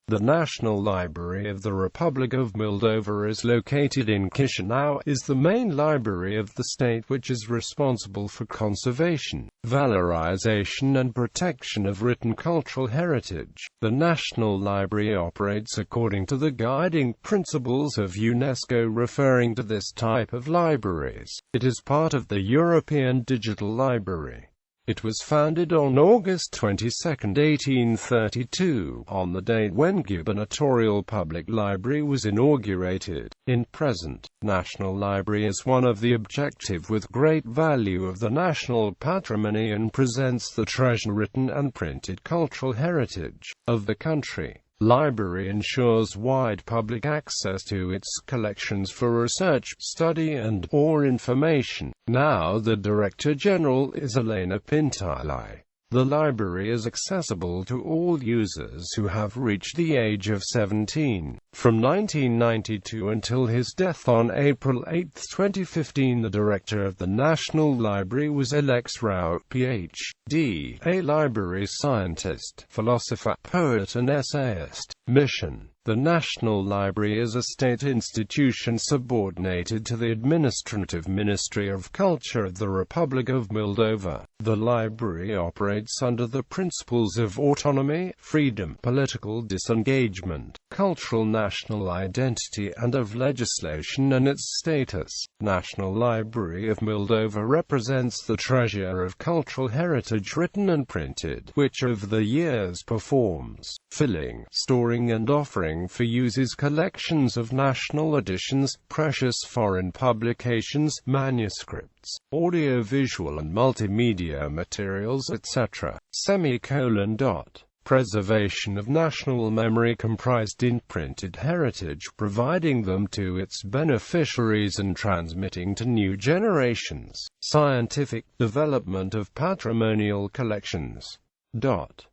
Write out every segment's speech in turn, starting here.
The National Library of the Republic of Moldova is located in Chişinău, is the main library of the state which is responsible for conservation, valorization and protection of written cultural heritage. The National Library operates according to the guiding principles of UNESCO referring to this type of libraries. It is part of the European Digital Library. It was founded on August 22, 1832, on the date when Gubernatorial Public Library was inaugurated. In present, National Library is one of the objective with great value of the national patrimony and presents the treasure written and printed cultural heritage of the country. Library ensures wide public access to its collections for research, study and/or information. Now the Director General is Elena Pintilai. The library is accessible to all users who have reached the age of 17. From 1992 until his death on April 8, 2015, the director of the National Library was Alex Rau, Ph.D., a library scientist, philosopher, poet and essayist. Mission: the National Library is a state institution subordinated to the Administrative Ministry of Culture of the Republic of Moldova. The library operates under the principles of autonomy, freedom, political disengagement, cultural national identity and of legislation and its status. National Library of Moldova represents the treasure of cultural heritage written and printed, which over the years performs, filling, storing and offering for users collections of national editions, precious foreign publications, manuscripts, audio-visual and multimedia materials, etc. Preservation of national memory comprised in printed heritage, providing them to its beneficiaries and transmitting to new generations. Scientific development of patrimonial collections.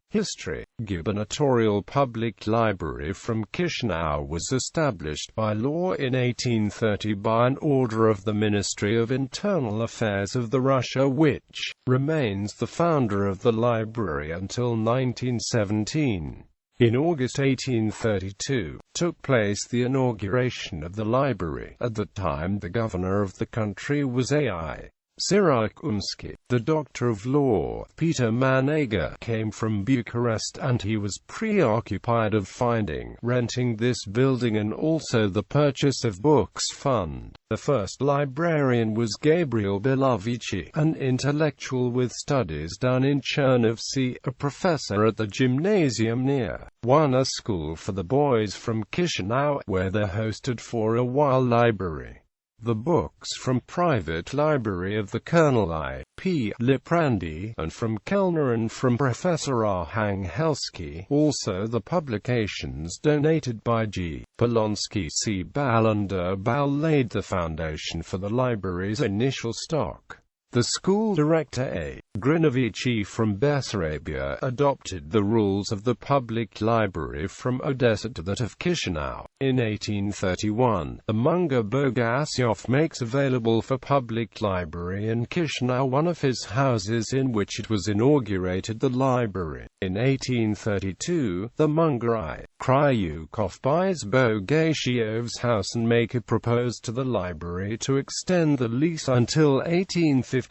History. Gubernatorial Public Library from Chişinău was established by law in 1830 by an order of the Ministry of Internal Affairs of the Russia, which remains the founder of the library until 1917. In August 1832, took place the inauguration of the library. At the time the governor of the country was A.I. Sirakumski. The doctor of law, Peter Manega, came from Bucharest and he was preoccupied of finding, renting this building and also the purchase of books fund. The first librarian was Gabriel Bilovici, an intellectual with studies done in Chernovci, a professor at the gymnasium near Wana School for the boys from Chişinău, where they hosted for a while library. The books from private library of the Colonel I.P. Liprandi, and from Kellner and from Professor R. Hangelski, also the publications donated by G. Polonsky C. Balender Bal laid the foundation for the library's initial stock. The school director A. Grinovici from Bessarabia adopted the rules of the public library from Odessa to that of Chişinău. In 1831, the Munga Bogasyov makes available for public library in Chişinău one of his houses in which it was inaugurated the library. In 1832, the Munga I. Kryukov buys Bogasyov's house and Maker proposed to the library to extend the lease until 1853.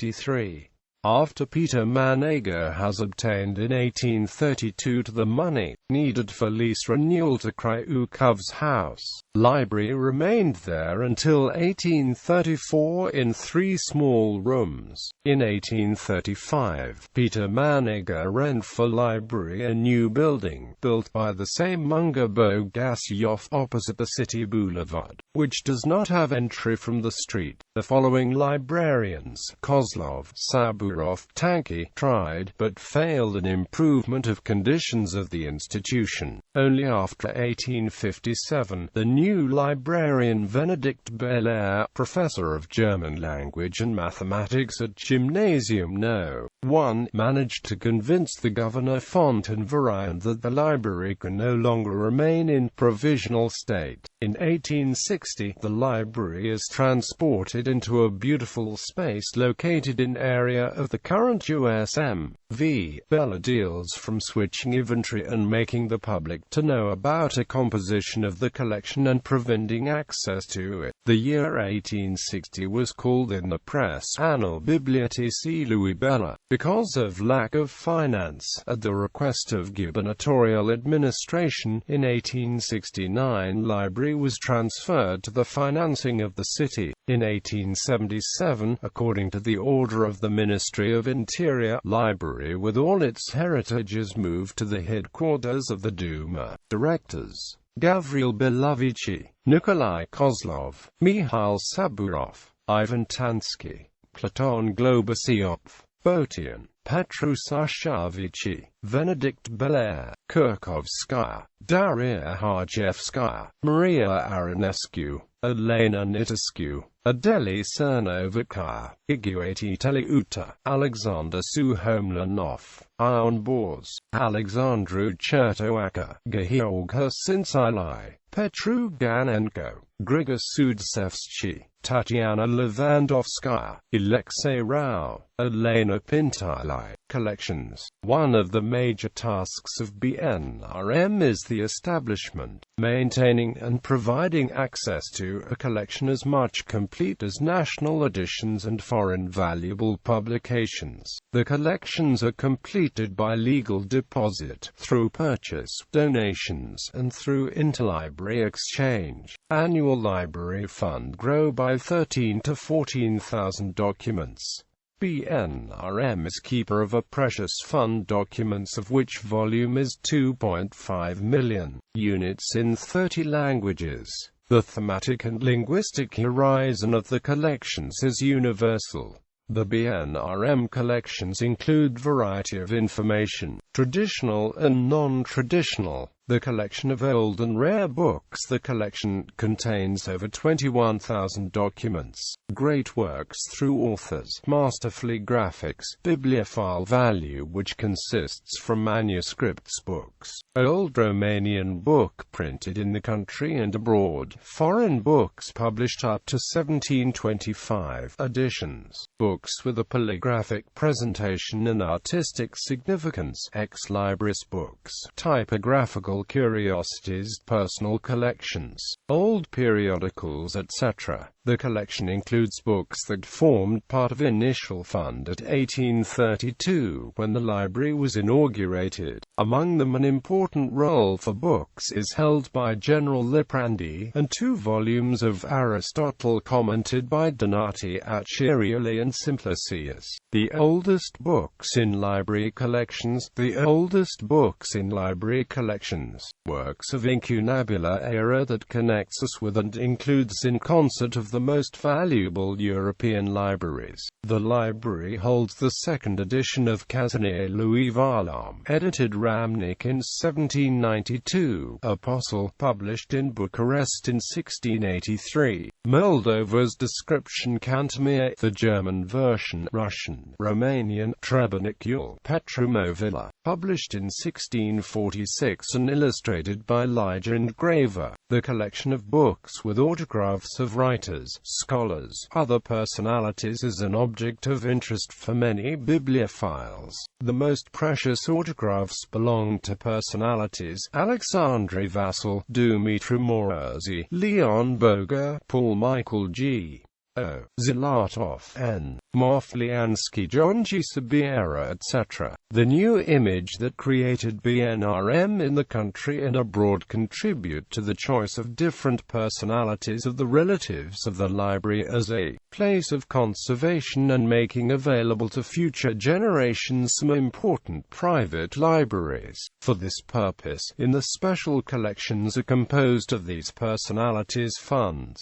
After Peter Manega has obtained in 1832 the money needed for lease renewal to Kryukov's house, library remained there until 1834 in 3 small rooms. In 1835, Peter Manega rent for library a new building, built by the same Munga Bogasyov opposite the city boulevard, which does not have entry from the street. The following librarians, Kozlov, Saburov, Tanky, tried, but failed in improvement of conditions of the institution. Only after 1857, the new librarian Benedict Belair, professor of German language and mathematics at Gymnasium No. 1. Managed to convince the Governor Fontaine-Varillant that the library can no longer remain in provisional state. In 1860, the library is transported into a beautiful space located in area of the current USM.V. Bella deals from switching inventory and making the public to know about a composition of the collection and preventing access to it. The year 1860 was called in the press Anno Biblioteci Lui Bella, because of lack of finance. At the request of gubernatorial administration, in 1869 library was transferred to the financing of the city. In 1877, according to the order of the Ministry of Interior, library with all its heritages moved to the headquarters of the Duma. Directors: Gavril Belovici, Nikolai Kozlov, Mikhail Saburov, Ivan Tansky, Platon Globosyov, Botian, Petru Sashavici, Venedict Belair, Kurkovskaya, Daria Harjevskaya, Maria Aranescu, Elena Nitescu, Adeli Cernovikaya, Iguati Teleuta, Alexander Suhomlinov, Ion Bors, Alexandru Chertoaka, Georg Sinsilai, Petru Ganenko, Grigor Sudsevsky, Tatiana Lewandowskaya, Alexei Rao, Elena Pintilai. Collections. One of the major tasks of BNRM is the establishment, maintaining and providing access to a collection as much complete as national editions and foreign valuable publications. The collections are completed by legal deposit, through purchase, donations, and through interlibrary exchange. Annual library fund grow by 13 to 14,000 documents. BNRM is keeper of a precious fund documents of which volume is 2.5 million units in 30 languages. The thematic and linguistic horizon of the collections is universal. The BNRM collections include variety of information, traditional and non-traditional. The collection of old and rare books. The collection contains over 21,000 documents, great works through authors, masterfully graphics, bibliophile value which consists from manuscripts, books, old Romanian book printed in the country and abroad, foreign books published up to 1725 editions, books with a polygraphic presentation and artistic significance, ex-libris books, typographical curiosities, personal collections, old periodicals, etc. The collection includes books that formed part of initial fund at 1832 when the library was inaugurated. Among them an important role for books is held by General Liprandi, and 2 volumes of Aristotle commented by Donati Acerioli and Simplicius. The oldest books in library collections. The oldest books in library collections. Works of incunabula era that connects us with and includes in concert of the most valuable European libraries. The library holds the 2nd edition of Kazanie Lui Varlam, edited Ramnik in 1792, Apostle, published in Bucharest in 1683, Moldova's description Cantemir, the German version, Russian, Romanian, Trebunicul, Petrumovilla, published in 1646 and illustrated by Elijah Engraver. The collection of books with autographs of writers, scholars, other personalities is an object of interest for many bibliophiles. The most precious autographs belong to personalities: Alexandre Vassal, Dumitru Morozzi, Leon Boga, Paul Michael G. O. Zilatov, N. Mofliansky, John G. Sabiera, etc. The new image that created BNRM in the country and abroad contribute to the choice of different personalities of the relatives of the library as a place of conservation and making available to future generations some important private libraries. For this purpose, in the special collections are composed of these personalities' funds.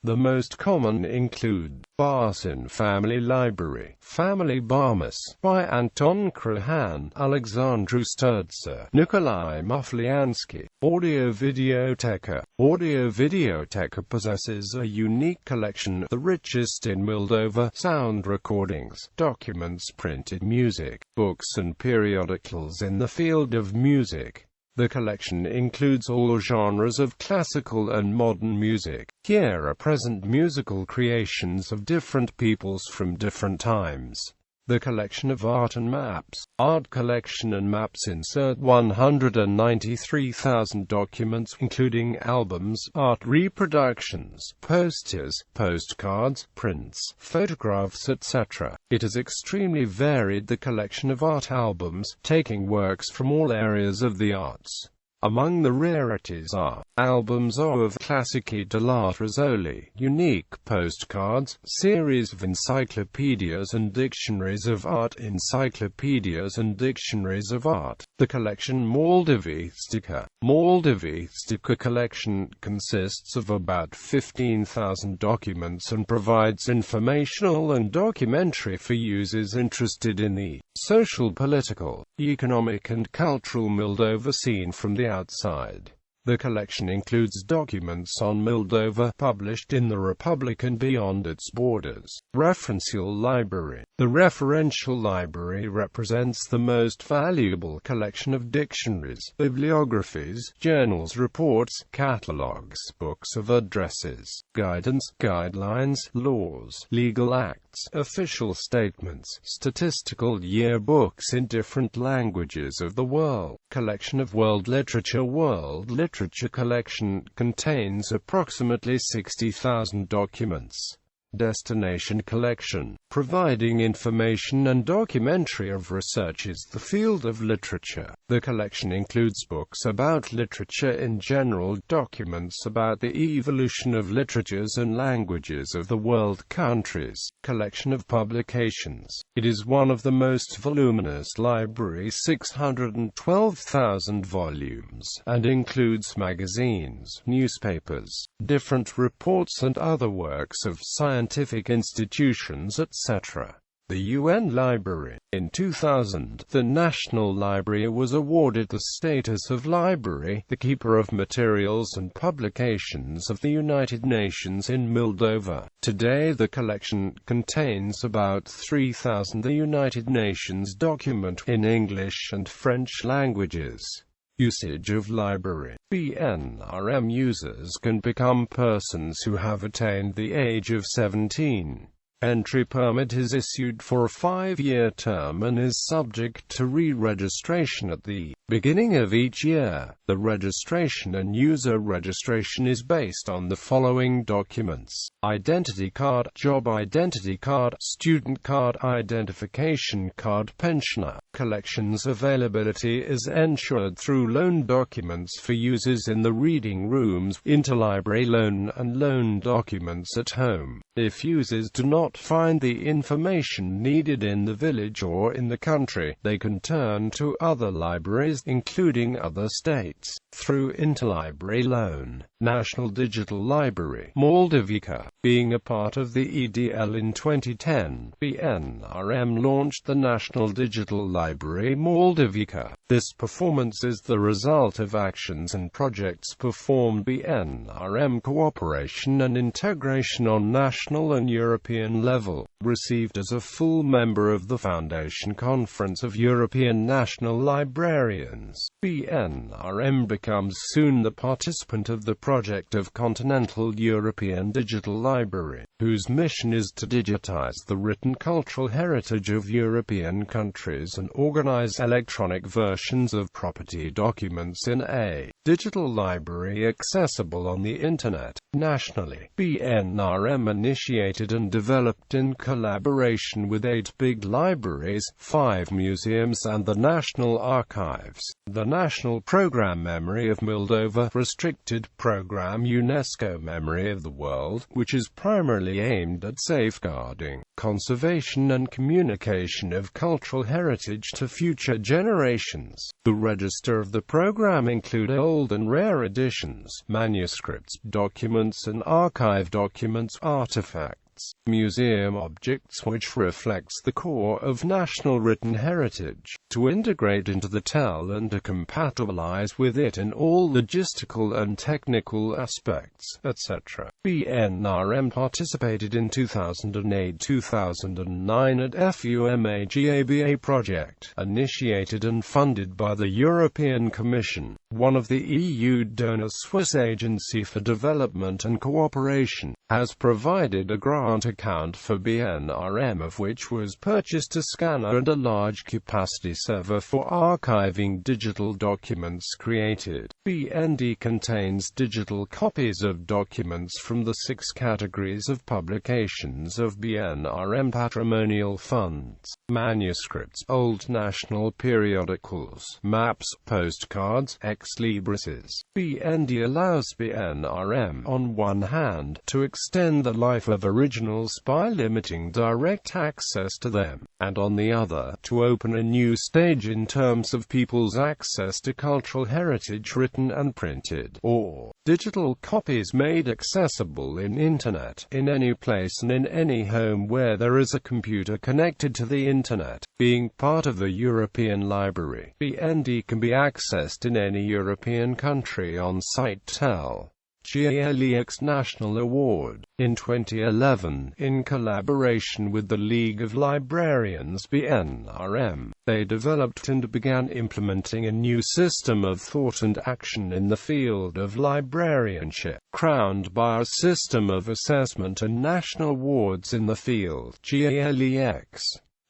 The most common include Barsin Family Library, Family Barmas, by Anton Krahan, Alexandru Sturdza, Nikolai Mufliansky. Audio-Videoteca. Audio-Videoteca possesses a unique collection, the richest in Moldova, sound recordings, documents, printed music, books and periodicals in the field of music. The collection includes all genres of classical and modern music. Here are present musical creations of different peoples from different times. The collection of art and maps. Art collection and maps insert 193,000 documents, including albums, art reproductions, posters, postcards, prints, photographs, etc. It is extremely varied. The collection of art albums, taking works from all areas of the arts. Among the rarities are albums of classici dell'arte Rizzoli, unique postcards, series of encyclopedias and dictionaries of art, encyclopedias and dictionaries of art. The collection Moldovistica. Moldovistica collection consists of about 15,000 documents and provides informational and documentary for users interested in the social, political, economic and cultural Moldova scene from the outside. The collection includes documents on Moldova, published in the Republic and beyond its borders. Referential library. The referential library represents the most valuable collection of dictionaries, bibliographies, journals, reports, catalogues, books of addresses, guidance, guidelines, laws, legal acts, official statements, statistical yearbooks in different languages of the world. Collection of world literature. World literature collection contains approximately 60,000 documents. Destination collection. Providing information and documentary of research is the field of literature. The collection includes books about literature in general, documents about the evolution of literatures and languages of the world countries. Collection of publications. It is one of the most voluminous libraries, 612,000 volumes, and includes magazines, newspapers, different reports and other works of scientific institutions, etc. The UN Library. In 2000, the National Library was awarded the status of library, the keeper of materials and publications of the United Nations in Moldova. Today the collection contains about 3,000 the United Nations document in English and French languages. Usage of library. BNRM users can become persons who have attained the age of 17. Entry permit is issued for a 5-year term and is subject to re-registration at the beginning of each year. The registration and user registration is based on the following documents: identity card, job identity card, student card, identification card, pensioner. Collections availability is ensured through loan documents for users in the reading rooms, interlibrary loan and loan documents at home. If users do not find the information needed in the village or in the country, they can turn to other libraries, including other states, through interlibrary loan. National Digital Library. Moldovica. Being a part of the EDL in 2010, BNRM launched the National Digital Library Moldovica. This performance is the result of actions and projects performed BNRM cooperation and integration on national and European level. Received as a full member of the Foundation Conference of European National Librarians, BNRM becomes soon the participant of the project of Continental European Digital Library, whose mission is to digitize the written cultural heritage of European countries and organize electronic versions of property documents in a digital library accessible on the Internet. Nationally, BNRM initiated and developed in collaboration with 8 big libraries, 5 museums and the National Archives, the National Program Memory of Moldova, Restricted Program UNESCO Memory of the World, which is primarily aimed at safeguarding, conservation and communication of cultural heritage to future generations. The register of the program include all old and rare editions, manuscripts, documents and archive documents, artifacts, museum objects, which reflects the core of national written heritage, to integrate into the TEL and to compatibilize with it in all logistical and technical aspects, etc. BNRM participated in 2008-2009 at FUMAGABA project, initiated and funded by the European Commission, one of the EU donors. Swiss Agency for Development and Cooperation has provided a grant account for BNRM, of which was purchased a scanner and a large capacity server for archiving digital documents created. BND contains digital copies of documents from the 6 categories of publications of BNRM patrimonial funds: manuscripts, old national periodicals, maps, postcards, ex-librises. BND allows BNRM, on one hand, to extend the life of originals by limiting direct access to them, and on the other, to open a new stage in terms of people's access to cultural heritage written and printed, or digital copies made accessible in Internet, in any place and in any home where there is a computer connected to the Internet. Being part of the European Library, BND can be accessed in any European country on site. TEL GALEX National Award. In 2011, in collaboration with the League of Librarians BNRM, they developed and began implementing a new system of thought and action in the field of librarianship, crowned by a system of assessment and national awards in the field. GALEX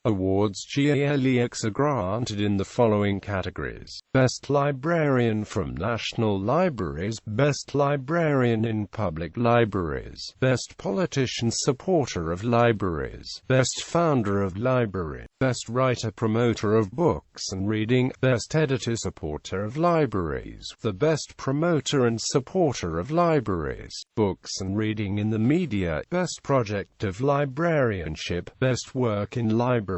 Awards GALEX are granted in the following categories: Best Librarian from National Libraries, Best Librarian in Public Libraries, Best Politician Supporter of Libraries, Best Founder of Library, Best Writer Promoter of Books and Reading, Best Editor Supporter of Libraries, the Best Promoter and Supporter of Libraries, Books and Reading in the Media, Best Project of Librarianship, Best Work in Library.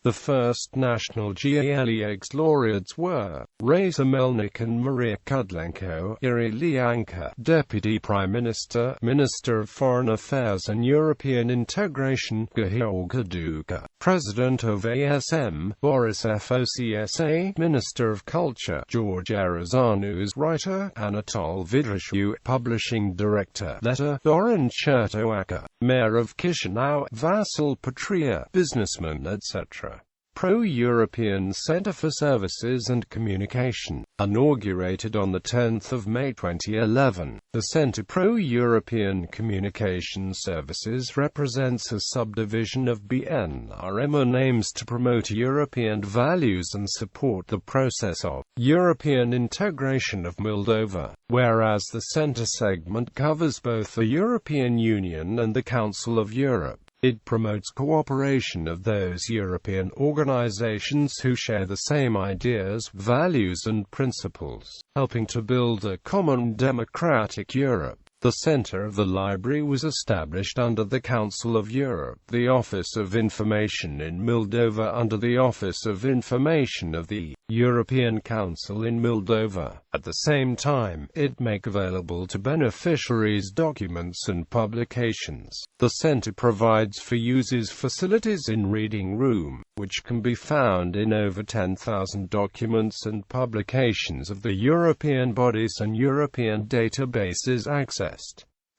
The first national GALEX laureates were Raisa Melnik and Maria Kudlenko. Ilianka, Deputy Prime Minister, Minister of Foreign Affairs and European Integration; Georga Duka, President of ASM; Boris Focsa, Minister of Culture; George Arizanus, Writer; Anatol Vidrishu, Publishing Director; Letter; Dorin Chertoaka, Mayor of Chişinău; Vasil Patria, businessman, etc. Pro-European Centre for Services and Communication, inaugurated on 10 May 2011. The Centre Pro-European Communication Services represents a subdivision of BNRM and aims to promote European values and support the process of European integration of Moldova, whereas the Centre segment covers both the European Union and the Council of Europe. It promotes cooperation of those European organizations who share the same ideas, values and principles, helping to build a common democratic Europe. The center of the library was established under the Council of Europe, the Office of Information in Moldova under the Office of Information of the European Council in Moldova. At the same time, it make available to beneficiaries documents and publications. The center provides for users facilities in reading room, which can be found in over 10,000 documents and publications of the European bodies and European databases accessed.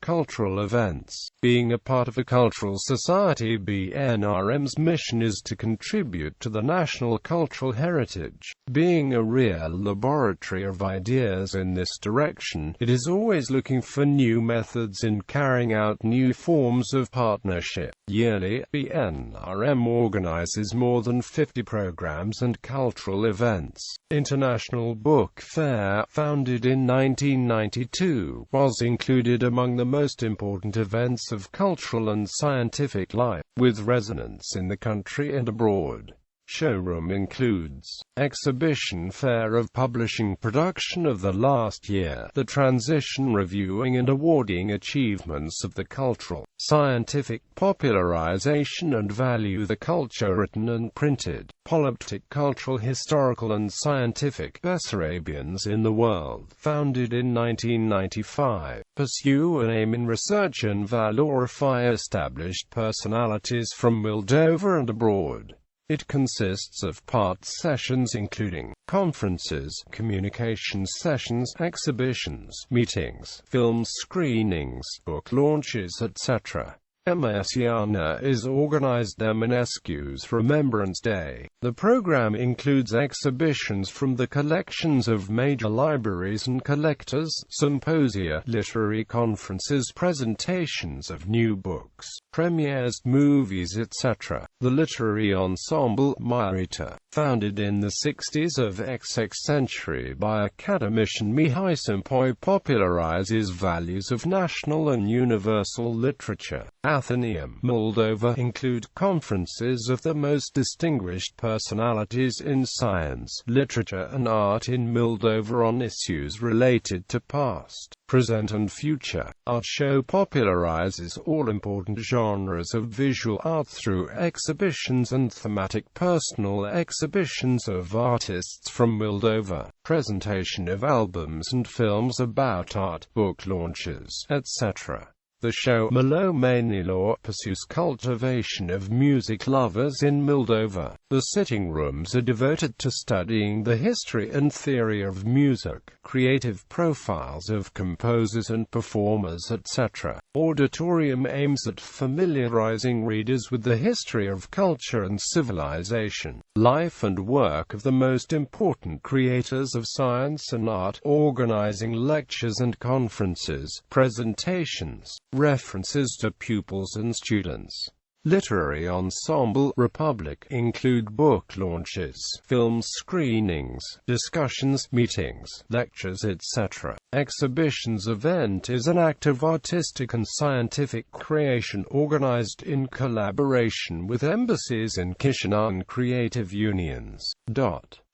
Cultural events. Being a part of a cultural society, BNRM's mission is to contribute to the national cultural heritage. Being a real laboratory of ideas in this direction, it is always looking for new methods in carrying out new forms of partnership. Yearly, BNRM organizes more than 50 programs and cultural events. International Book Fair, founded in 1992, was included among the most important events of cultural and scientific life, with resonance in the country and abroad. Showroom includes exhibition fair of publishing production of the last year, the transition reviewing and awarding achievements of the cultural, scientific popularization and value the culture written and printed, poloptic cultural historical and scientific Bessarabians in the world, founded in 1995, pursue an aim in research and valorify established personalities from Moldova and abroad. It consists of part sessions including conferences, communication sessions, exhibitions, meetings, film screenings, book launches, etc. Emisiana is organized Eminescu's Remembrance Day. The program includes exhibitions from the collections of major libraries and collectors, symposia, literary conferences, presentations of new books, premieres, movies, etc. The literary ensemble Myrita, founded in the 60s of XX century by academician Mihai Simpoi, popularizes values of national and universal literature. Athenaeum, Moldova, include conferences of the most distinguished personalities in science, literature and art in Moldova on issues related to past, present and future. Art show popularizes all important genres of visual art through exhibitions and thematic personal exhibitions of artists from Moldova, presentation of albums and films about art, book launches, etc. The show Melomanilor pursues cultivation of music lovers in Moldova. The sitting rooms are devoted to studying the history and theory of music, creative profiles of composers and performers, etc. Auditorium aims at familiarizing readers with the history of culture and civilization, life and work of the most important creators of science and art, organizing lectures and conferences, presentations, references to pupils and students. Literary ensemble Republic include book launches, film screenings, discussions, meetings, lectures, etc. Exhibitions event is an act of artistic and scientific creation organized in collaboration with embassies in Chişinău and creative unions.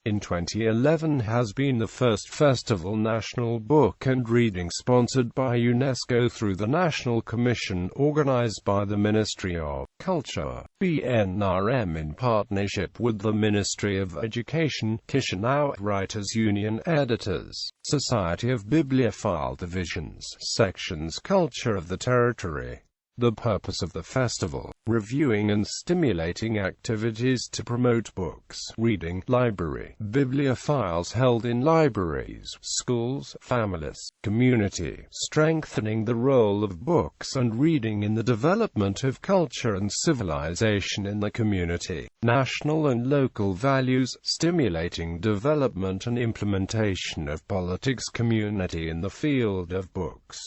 In 2011 has been the first festival national book and reading sponsored by UNESCO through the National Commission organized by the Ministry of Culture, BNRM in partnership with the Ministry of Education, Chişinău, Writers Union, Editors, Society of Bibliophile Divisions, Sections Culture of the Territory. The purpose of the festival, reviewing and stimulating activities to promote books, reading, library, bibliophiles held in libraries, schools, families, community, strengthening the role of books and reading in the development of culture and civilization in the community, national and local values, stimulating development and implementation of politics community in the field of books.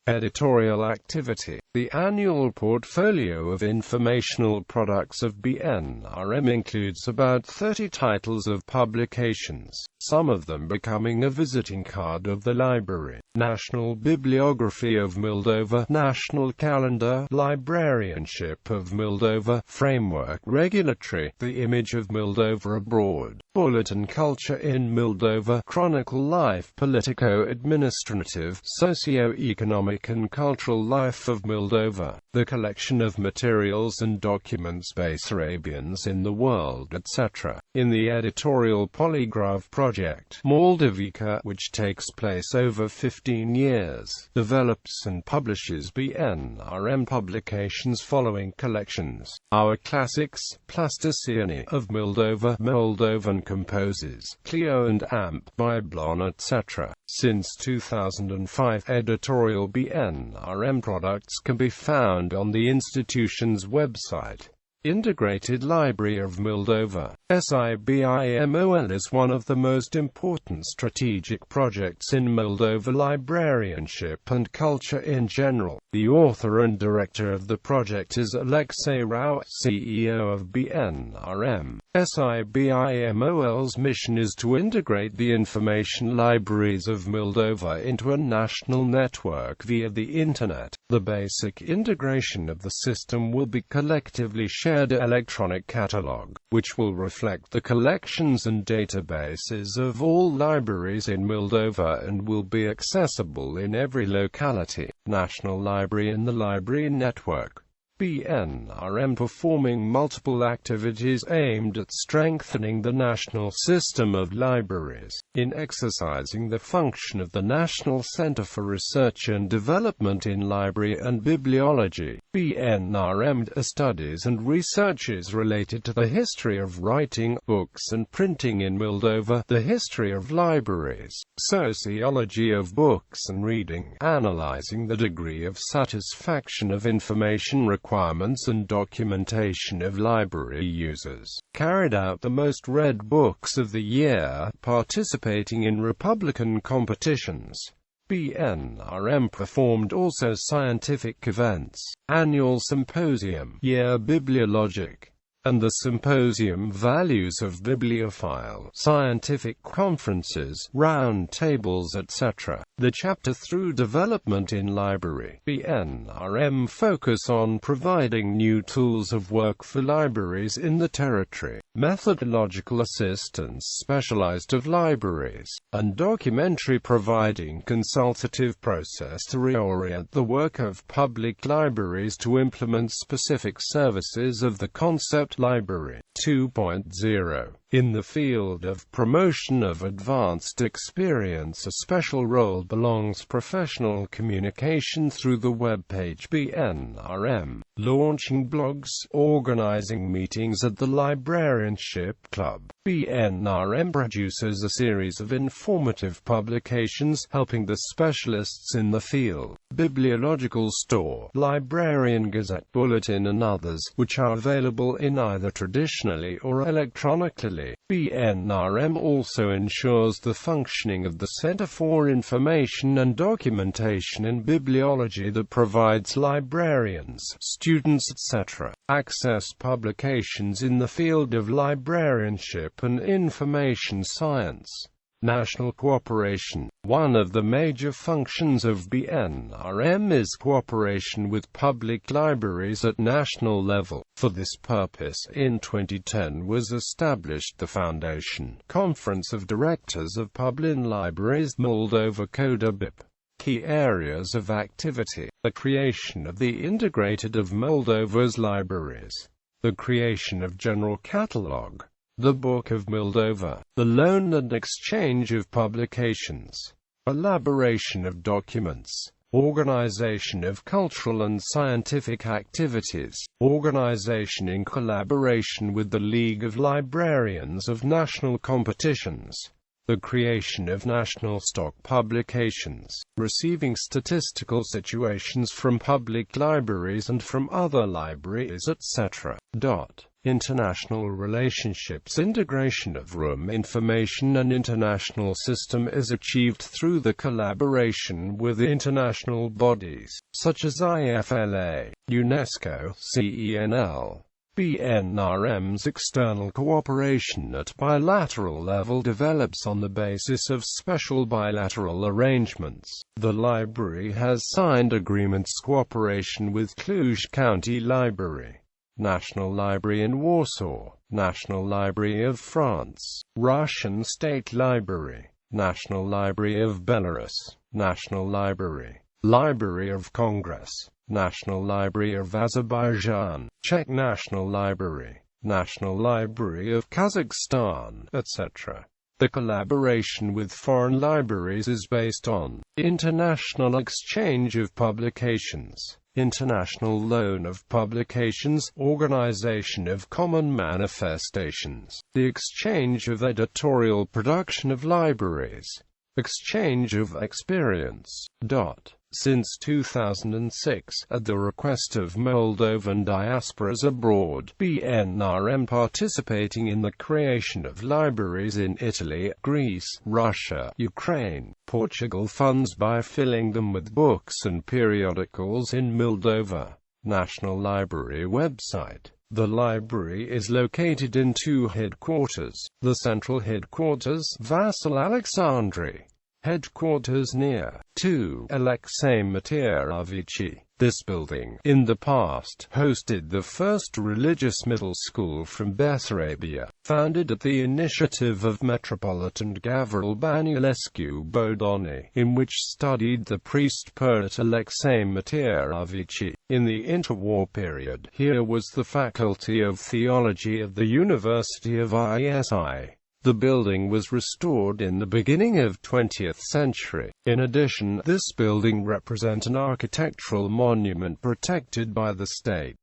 Editorial activity. The annual portfolio of informational products of BNRM includes about 30 titles of publications, some of them becoming a visiting card of the library. National Bibliography of Moldova, National Calendar, Librarianship of Moldova, Framework Regulatory, The Image of Moldova Abroad, Bulletin Culture in Moldova, Chronicle Life, Politico-Administrative, Socio-Economic and Cultural Life of Moldova, the collection of materials and documents Bessarabians in the world, etc. In the editorial polygraph project, Moldovica, which takes place over 15 years, develops and publishes BNRM publications following collections. Our Classics, Plasticieni of Moldova, Moldovan composers, Clio and Amp, Biblon, etc. Since 2005, editorial BNRM products can be found on the institution's website. Integrated Library of Moldova, SIBIMOL is one of the most important strategic projects in Moldova librarianship and culture in general. The author and director of the project is Alexei Rau, CEO of BNRM. SIBIMOL's mission is to integrate the information libraries of Moldova into a national network via the Internet. The basic integration of the system will be collectively shared electronic catalog, which will reflect the collections and databases of all libraries in Moldova and will be accessible in every locality. National Library in the Library Network. BNRM performing multiple activities aimed at strengthening the national system of libraries. In exercising the function of the National Center for Research and Development in Library and Bibliology, BNRM studies and researches related to the history of writing, books and printing in Moldova, the history of libraries, sociology of books and reading, analyzing the degree of satisfaction of information requirements and documentation of library users, carried out the most read books of the year, participating in Republican competitions. BNRM performed also scientific events, annual symposium, Year Bibliologic, and the symposium Values of Bibliophile, scientific conferences, round tables etc. The chapter through development in library. BNRM focus on providing new tools of work for libraries in the territory, methodological assistance specialized of libraries, and documentary providing consultative process to reorient the work of public libraries to implement specific services of the concept library 2.0. In the field of promotion of advanced experience, a special role belongs professional communication through the web page BNRM, launching blogs, organizing meetings at the Librarianship Club. BNRM produces a series of informative publications, helping the specialists in the field, Bibliological Store, Librarian Gazette Bulletin and others, which are available in either traditionally or electronically. BNRM also ensures the functioning of the Center for Information and Documentation in Bibliology that provides librarians, students etc. access publications in the field of librarianship and information science. National cooperation. One of the major functions of BNRM is cooperation with public libraries at national level. For this purpose, in 2010 was established the Foundation Conference of Directors of Public Libraries Moldova CODA-BIP. Key areas of activity: the creation of the integrated of Moldova's libraries, the creation of general catalogue, the Book of Moldova, the loan and exchange of publications, elaboration of documents, organization of cultural and scientific activities, organization in collaboration with the League of Librarians of national competitions, the creation of national stock publications, receiving statistical situations from public libraries and from other libraries etc. International relationships. Integration of room information and international system is achieved through the collaboration with international bodies, such as IFLA, UNESCO, CENL. BNRM's external cooperation at bilateral level develops on the basis of special bilateral arrangements. The library has signed agreements cooperation with Cluj County Library, National Library in Warsaw, National Library of France, Russian State Library, National Library of Belarus, National Library, Library of Congress, National Library of Azerbaijan, Czech National Library, National Library of Kazakhstan, etc. The collaboration with foreign libraries is based on international exchange of publications, international loan of publications, organization of common manifestations, the exchange of editorial production of libraries, exchange of experience. Since 2006, at the request of Moldovan diasporas abroad, BNRM participating in the creation of libraries in Italy, Greece, Russia, Ukraine, Portugal, funds by filling them with books and periodicals in Moldova. National Library website. The library is located in two headquarters. The central headquarters, Vasil Alexandri. Headquarters near 2 Alexei Materovici. This building, in the past, hosted the first religious middle school from Bessarabia, founded at the initiative of Metropolitan Gavril Bănăilescu Bodoni, in which studied the priest poet Alexei Materovici. In the interwar period, here was the Faculty of Theology of the University of ISI. The building was restored in the beginning of 20th century. In addition, this building represents an architectural monument protected by the state.